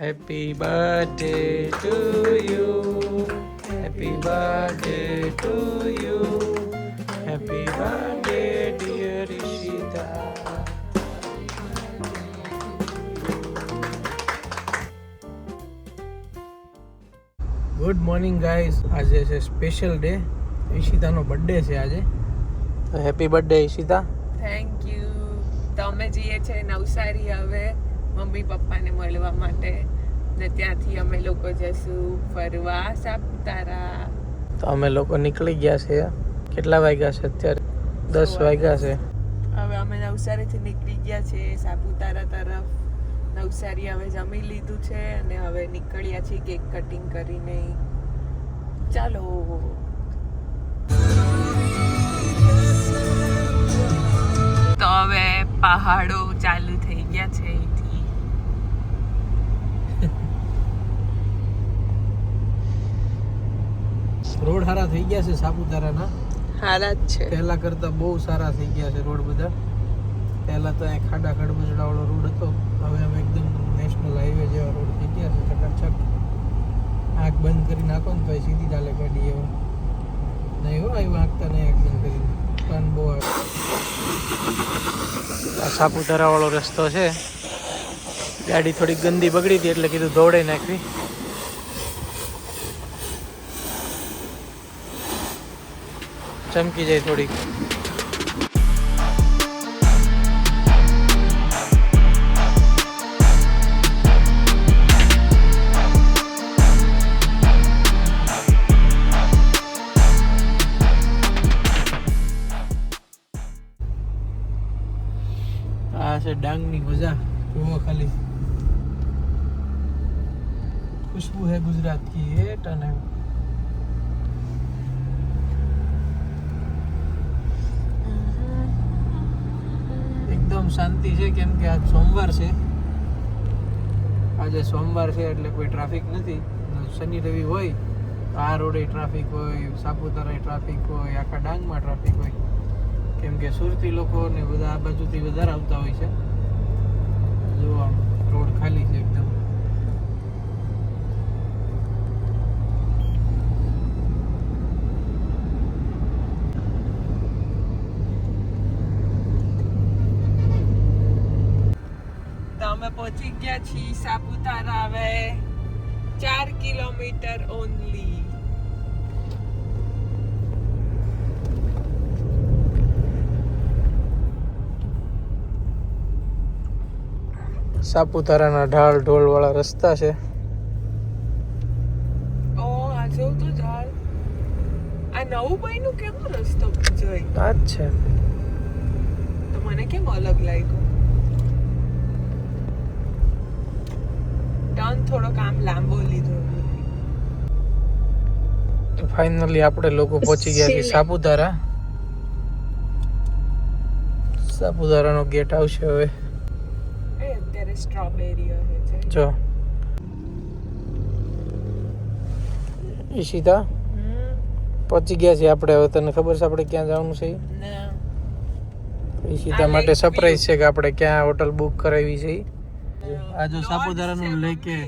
Happy birthday to you. Happy birthday to you. Happy birthday, dear Ishita. Good morning guys. આજે છે special day. ઈશિતાનો birthday છે આજે. તો happy birthday Ishita. Thank you. તો અમે જઈએ છે નવસારી હવે મમ્મી પપ્પાને મળવા માટે ને ત્યાંથી અમે લોકો જશું ફરવા સાપુતારા. તો અમે લોકો નીકળી ગયા છે. કેટલા વાગ્યા છે અત્યારે? 10 વાગ્યા છે. હવે અમે નવસારીથી નીકળી ગયા છે સાપુતારા તરફ. નવસારી હવે જમી લીધું છે અને હવે નીકળ્યા છીએ કેક કટિંગ કરીને. ચાલો. તો હવે પહાડો ચાલુ થઈ ગયા છે અહીંથી. રોડ સારા થઈ ગયા છે સાપુતારાના. સારા જ છે. પહેલા કરતા બહુ સારા થઈ ગયા છે રોડ બધા. પહેલા તો અહીં ખાડા ખડબુજડા વાળો રોડ હતો. હવે અમે એકદમ નેશનલ હાઈવે જેવા રોડ થઈ ગયા છે. ચકાચક આંખ બંધ કરી નાખો ને તો સીધી ચાલે ગાડી. એવો નહીં હો, એવું આંખતા નહીં આંખ બંધ કરીને. પણ બહુ આ સાપુતારા વાળો રસ્તો છે. ગાડી થોડી ગંદી બગડી હતી એટલે કીધું દોડે નાખવી. ચમકી જાય થોડીક. આ છે ડાંગની મજા. જુઓ ખાલી ખુશ્બુ હે ગુજરાત કી. એ ટન હે. એકદમ શાંતિ છે કેમ કે આજ સોમવાર છે. આજે સોમવાર છે એટલે કોઈ ટ્રાફિક નથી. શનિ રવિ હોય તો આ રોડે ટ્રાફિક હોય, સાપુતારા ટ્રાફિક હોય, આખા ડાંગમાં ટ્રાફિક હોય. કેમ કે સુરતી લોકો ને બધા આ બાજુથી વધારે આવતા હોય છે. જો આમ રોડ ખાલી છે એકદમ. તો અમે પહોંચી ગયા છીએ સાપુતારા. હવે 4 કિલોમીટર ઓનલી. સાપુતારાના ઢાળ ઢોળ વાળા રસ્તા છે. ઓ આ જો તો ઝાડ. આ નવું બન્યું કેવો રસ્તો જોઈ. આ જ છે. તો મને કેમ અલગ લાગ્યું. ટર્ન થોડોક આમ લાંબો લીધો. તો ફાઇનલી આપણે લોકો પહોંચી ગયા છીએ સાપુતારા. સાપુતારાનો ગેટ આવશે હવે. અત્યારે સ્ટ્રોબેરી છે જો ઈશિતા પહોંચી ગયા છીએ આપણે. હવે તને ખબર છે આપણે ક્યાં જવાનું છે? ના. ઈશિતા માટે સરપ્રાઈઝ છે કે આપણે ક્યાં હોટલ બુક કરાવી છે. આ જો સાપુતારાનું લેક છે.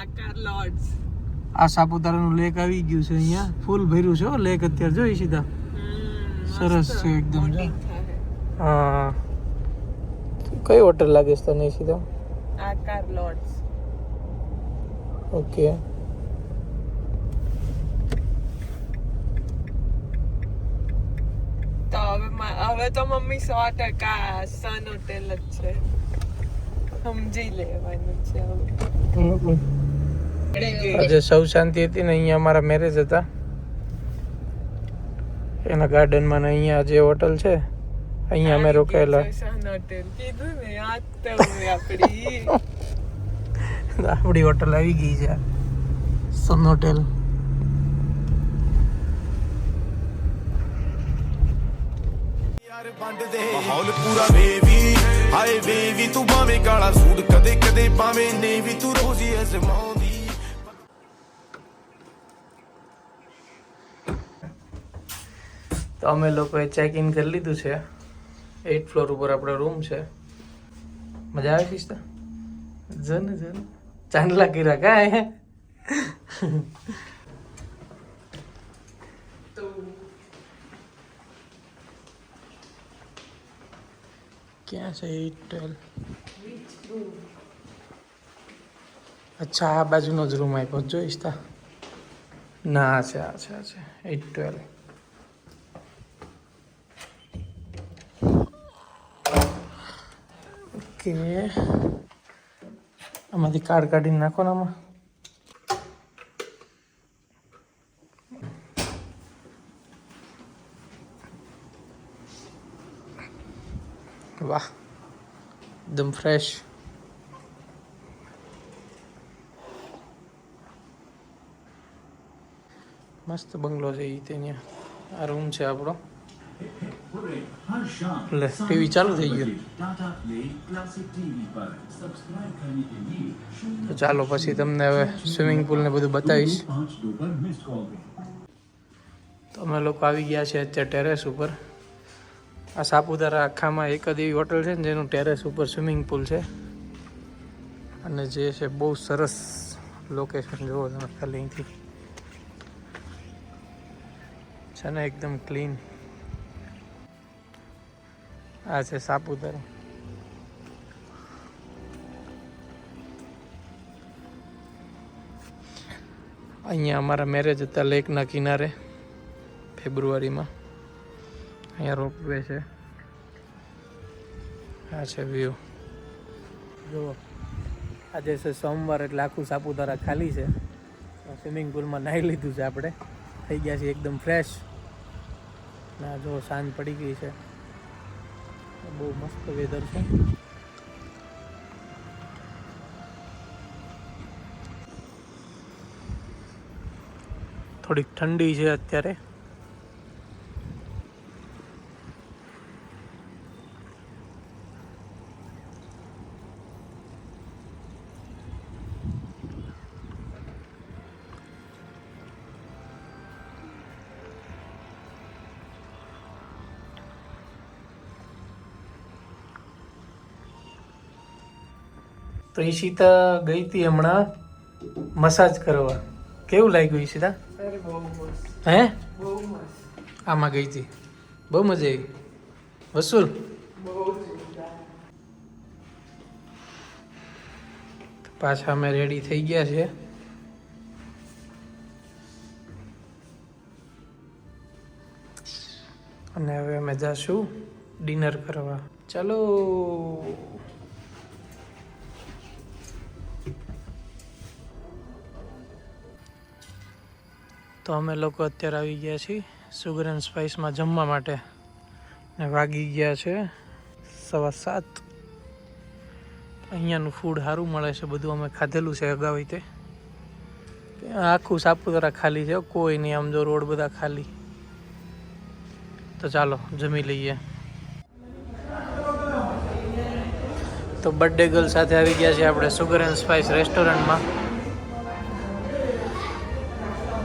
આકાર લોડ્સ. આ સાપુતારાનું લેક આવી ગયું છે. અહીંયા ફૂલ ભર્યું છે હો લેક અત્યારે. જો ઈશિતા સરસ છે એકદમ. જો હા. કઈ હોટલ લાગે છે તને ઈશિતા? આકાર લોડ્સ. ઓકે. તો હવે તો મમ્મી 100% સન હોટેલ જ છે. સમજી લેવાનું છે હવે. આજે સૌ શાંતિ હતી ને. અહીંયા અમારા મેરેજ હતા એના ગાર્ડનમાં ને અહીંયા જે હોટલ છે અહીંયા અમે રોકાયેલા. સન હોટેલ કીધું ને. યાદ તો હોય આપણી. આપણી હોટલ આવી ગઈ છે સન હોટેલ. ਮਾਹੌਲ ਪੂਰਾ ਬੇਬੀ ਹਾਏ ਬੇਬੀ ਤੂੰ ਭਾਵੇਂ ਕਾਲਾ ਸੂਟ ਕਦੇ ਕਦੇ ਭਾਵੇਂ ਨੇਵੀ ਤੂੰ ਰੋਜ਼ੀ ਅਜ਼ਮਾਉਂਦੀ. તો અમે લોકોએ ચેક ઇન કરી લીધું છે. 8th ફ્લોર ઉપર આપણો રૂમ છે. મજા આવે છે? જન ચાંદલા કર્યા કાંઈ તો ક્યાં છે 812 અચ્છા આ બાજુનો જ રૂમ આપ્યો જોઈશ તા ના આ છે 812 ઓકે આમાંથી કાર્ડ કાઢીને નાખો ને આમાં વાહ એકદમ ફ્રેશ મસ્ત બંગલો છે એ ત્યાં આ રૂમ છે આપણો લે ટીવી ચાલુ થઈ ગયું તો ચાલો પછી તમને હવે સ્વિમિંગ પુલ ને બધું બતાવીશ તો અમે લોકો આવી ગયા છે અત્યારે ટેરેસ ઉપર આ સાપુતારા આખામાં એક જ એવી હોટલ છે ને જેનું ટેરેસ ઉપર સ્વિમિંગ પુલ છે અને જે છે બહુ સરસ લોકેશન જુઓ તમે ખાલી અહીંથી છે ને એકદમ ક્લીન આ છે સાપુતારા અહીંયા અમારા મેરેજ હતા લેકના કિનારે ફેબ્રુઆરીમાં અહીંયા રોપવે છે આ છે વ્યૂ જુઓ આજે છે સોમવાર એટલે આખું સાપુતારા ખાલી છે સ્વિમિંગ પુલમાં નાહી લીધું છે આપણે થઈ ગયા છે એકદમ ફ્રેશ ના જો સાંજ પડી ગઈ છે બહુ મસ્ત વેધર છે થોડીક ઠંડી છે અત્યારે તો ઈશિતા ગઈ હતી હમણાં મસાજ કરવા કેવું લાગ્યું ઈશિતા અરે બહુ મસ્ત હે બહુ મસ્ત આમાં ગઈ હતી બહુ મજા આવી વસૂલ બહુ જોરદાર પાછા અમે રેડી થઈ ગયા છે અને હવે અમે જાશું ડિનર કરવા ચાલો તો અમે લોકો અત્યારે આવી ગયા છીએ સુગર એન્ડ સ્પાઇસમાં જમવા માટે ને વાગી ગયા છે 7:15 અહીંયાનું ફૂડ સારું મળે છે બધું અમે ખાધેલું છે અગાઉ તે આખું સાપુતારા ખાલી છે કોઈ નહીં આમ જો રોડ બધા ખાલી તો ચાલો જમી લઈએ તો બર્થડે ગર્લ સાથે આવી ગયા છે આપણે સુગર એન્ડ સ્પાઇસ રેસ્ટોરન્ટમાં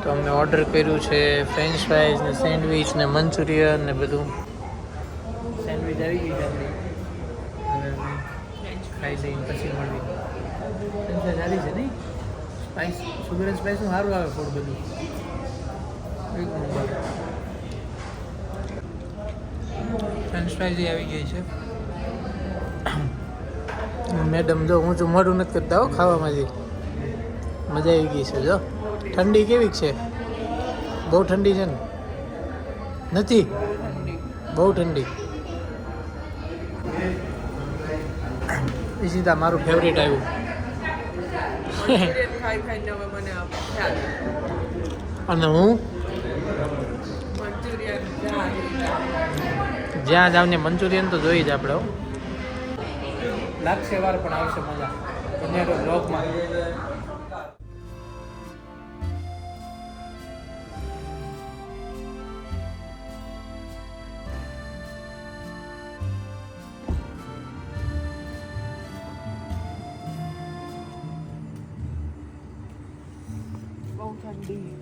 તો અમે ઓર્ડર કર્યું છે ફ્રેન્ચ ફ્રાઈઝ ને સેન્ડવિચ ને મંચુરિયન ને બધું સેન્ડવિચ આવી ગઈ છે આપણી હવે અમે ખાઈ લઈને પછી મળવી ફ્રેન્ચ ફ્રાઈઝ સારી છે નહીં સ્પાઇસ સુગર એન્ડ સ્પાઇસનું સારું આવે ફૂડ બધું એક નંબર ફ્રેન્ચ ફ્રાઈઝ આવી ગઈ છે મેડમ જો ઊંચું મોઢું નથી કરતા હો ખાવામાંથી મજા આવી ગઈ છે જો ઠંડી કેવી છે બહુ ઠંડી છે ને નથી બહુ ઠંડી ઈશિતા મારું ફેવરેટ આવ્યું મંચુરિયન ખાઈ ખાઈને હવે મને ખ્યાલ અને હું મંચુરિયન જ્યાં જાવ ને મંચુરિયન તો જોઈ જ આપણે હો. લાગશે વાર પણ આવશે મજા એને બ્લોગમાં બહુ ઠંડી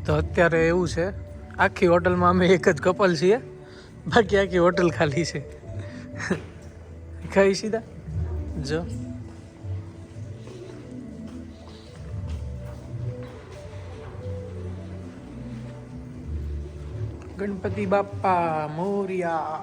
તો અત્યારે એવું છે, આખી હોટલમાં અમે એક જ કપલ છીએ, બાકી આખી હોટલ ખાલી છે. ખાઈ સીધા જો ગણપતિ બાપ્પા મોરિયા.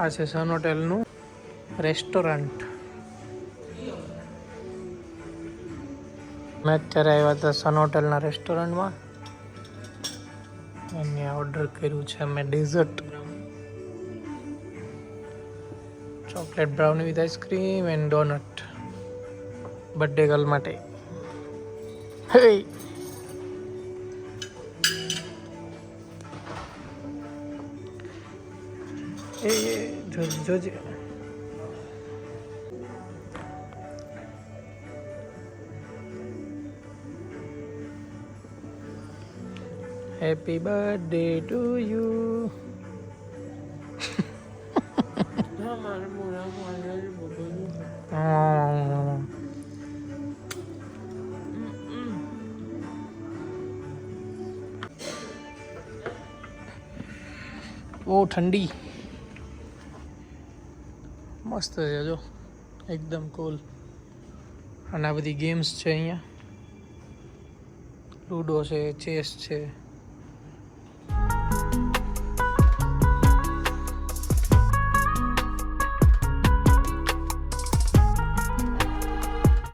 આ છે સન હોટેલનું રેસ્ટોરન્ટ. મેં અત્યારે આવ્યા હતા સન હોટેલના રેસ્ટોરન્ટમાં અને ઓર્ડર કર્યું છે મેં dessert chocolate brownie with ice cream and donut birthday girl માટે. હે એ જોજે જોજે. Happy birthday to you. બહુ ઠંડી મસ્ત છે જો એકદમ કૂલ. અને આ બધી ગેમ્સ છે અહીંયા, લૂડો છે, ચેસ છે.